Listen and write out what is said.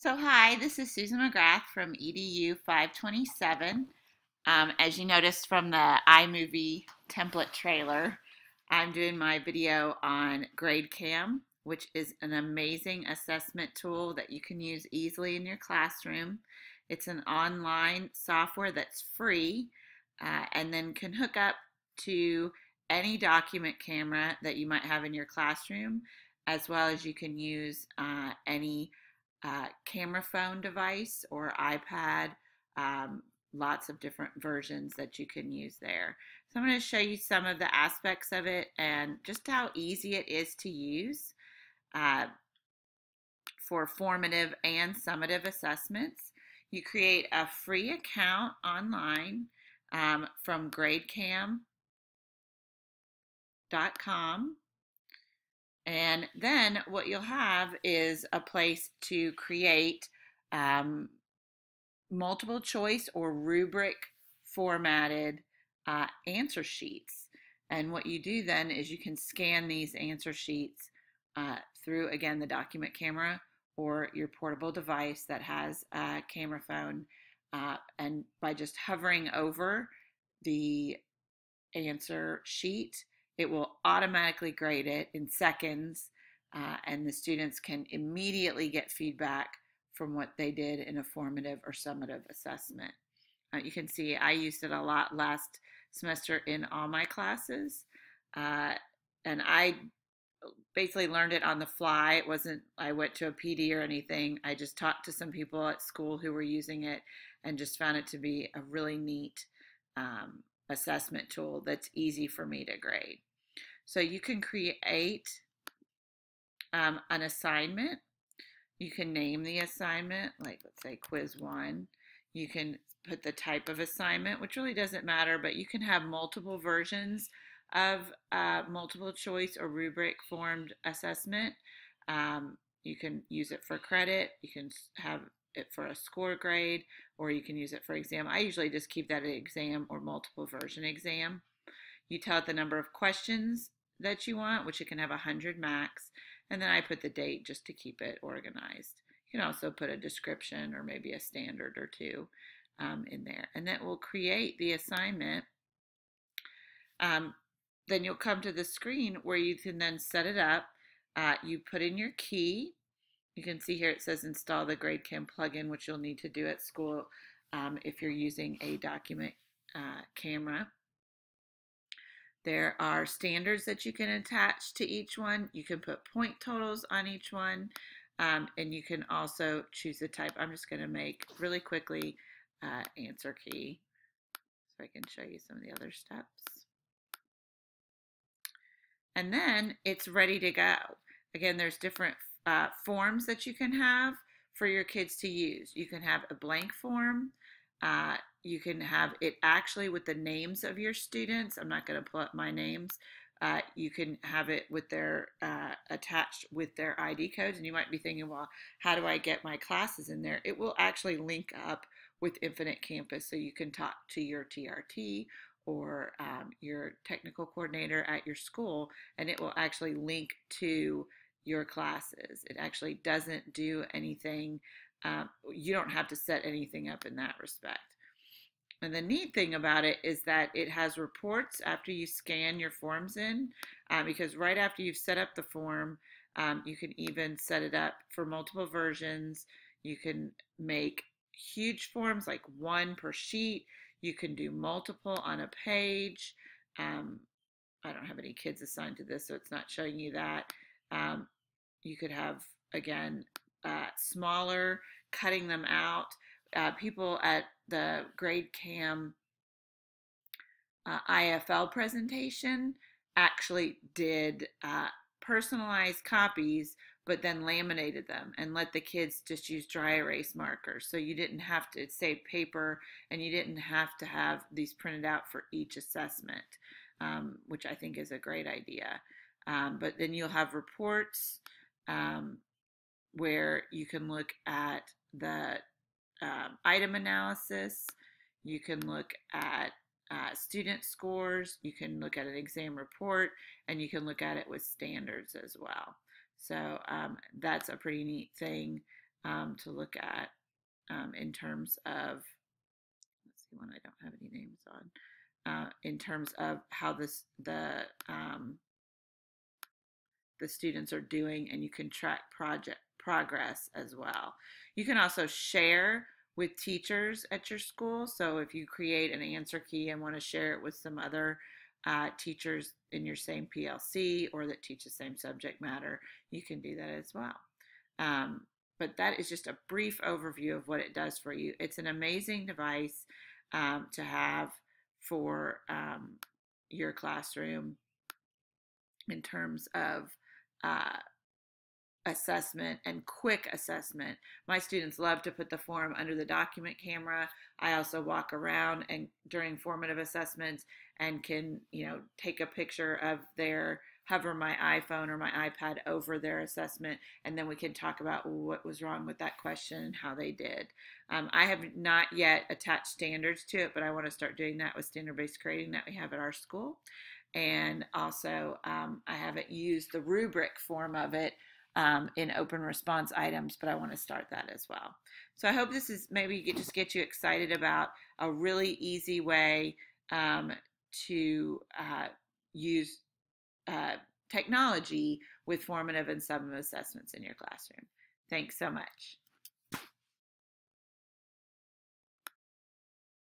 So hi, this is Susan McGrath from EDU 527. As you noticed from the iMovie template trailer, I'm doing my video on GradeCam, which is an amazing assessment tool that you can use easily in your classroom. It's an online software that's free and then can hook up to any document camera that you might have in your classroom, as well as you can use any camera phone device or iPad. Lots of different versions that you can use there. So I'm going to show you some of the aspects of it and just how easy it is to use uh, for formative and summative assessments. You create a free account online from gradecam.com. And then what you'll have is a place to create multiple choice or rubric formatted answer sheets. And what you do then is you can scan these answer sheets through, again, the document camera or your portable device that has a camera phone. And by just hovering over the answer sheet, it will automatically grade it in seconds, and the students can immediately get feedback from what they did in a formative or summative assessment. You can see I used it a lot last semester in all my classes, and I basically learned it on the fly. It wasn't, I went to a PD or anything. I just talked to some people at school who were using it and just found it to be a really neat assessment tool that's easy for me to grade. So you can create an assignment. You can name the assignment, like let's say quiz 1. You can put the type of assignment, which really doesn't matter, but you can have multiple versions of multiple choice or rubric formed assessment. You can use it for credit. You can have it for a score grade, or you can use it for exam. I usually just keep that at exam or multiple version exam. You tell it the number of questions that you want, which you can have 100 max, and then I put the date just to keep it organized. You can also put a description or maybe a standard or two in there, and that will create the assignment. Then you'll come to the screen where you can then set it up. You put in your key. You can see here it says install the GradeCam plugin, which you'll need to do at school if you're using a document camera. There are standards that you can attach to each one. You can put point totals on each one, and you can also choose the type. I'm just going to make really quickly answer key so I can show you some of the other steps. And then it's ready to go. Again, there's different forms that you can have for your kids to use. You can have a blank form. You can have it actually with the names of your students. I'm not going to pull up my names. You can have it with their attached with their ID codes. And you might be thinking, well, how do I get my classes in there? It will actually link up with Infinite Campus, so you can talk to your TRT or your technical coordinator at your school, and it will actually link to your classes. It actually doesn't do anything. You don't have to set anything up in that respect. And the neat thing about it is that it has reports after you scan your forms in, because right after you've set up the form, you can even set it up for multiple versions. You can make huge forms, like 1 per sheet. You can do multiple on a page. I don't have any kids assigned to this, so it's not showing you that. You could have, again, smaller, cutting them out. People at the GradeCam IFL presentation actually did personalized copies, but then laminated them and let the kids just use dry erase markers. So you didn't have to save paper, and you didn't have to have these printed out for each assessment, which I think is a great idea. But then you'll have reports where you can look at the item analysis. You can look at student scores. You can look at an exam report, and you can look at it with standards as well. So that's a pretty neat thing to look at in terms of, let's see, one I don't have any names on, in terms of how the students are doing, and you can track project progress as well. You can also share with teachers at your school. So if you create an answer key and want to share it with some other teachers in your same PLC or that teach the same subject matter, you can do that as well. But that is just a brief overview of what it does for you. It's an amazing device to have for your classroom in terms of uh, assessment and quick assessment. My students love to put the form under the document camera. I also walk around and during formative assessments and can, take a picture of hover my iPhone or my iPad over their assessment, and then we can talk about what was wrong with that question and how they did. I have not yet attached standards to it, but I want to start doing that with standard-based grading that we have at our school. And also, I haven't used the rubric form of it in open response items, but I want to start that as well. So I hope this is maybe just get you excited about a really easy way to use technology with formative and summative assessments in your classroom. Thanks so much.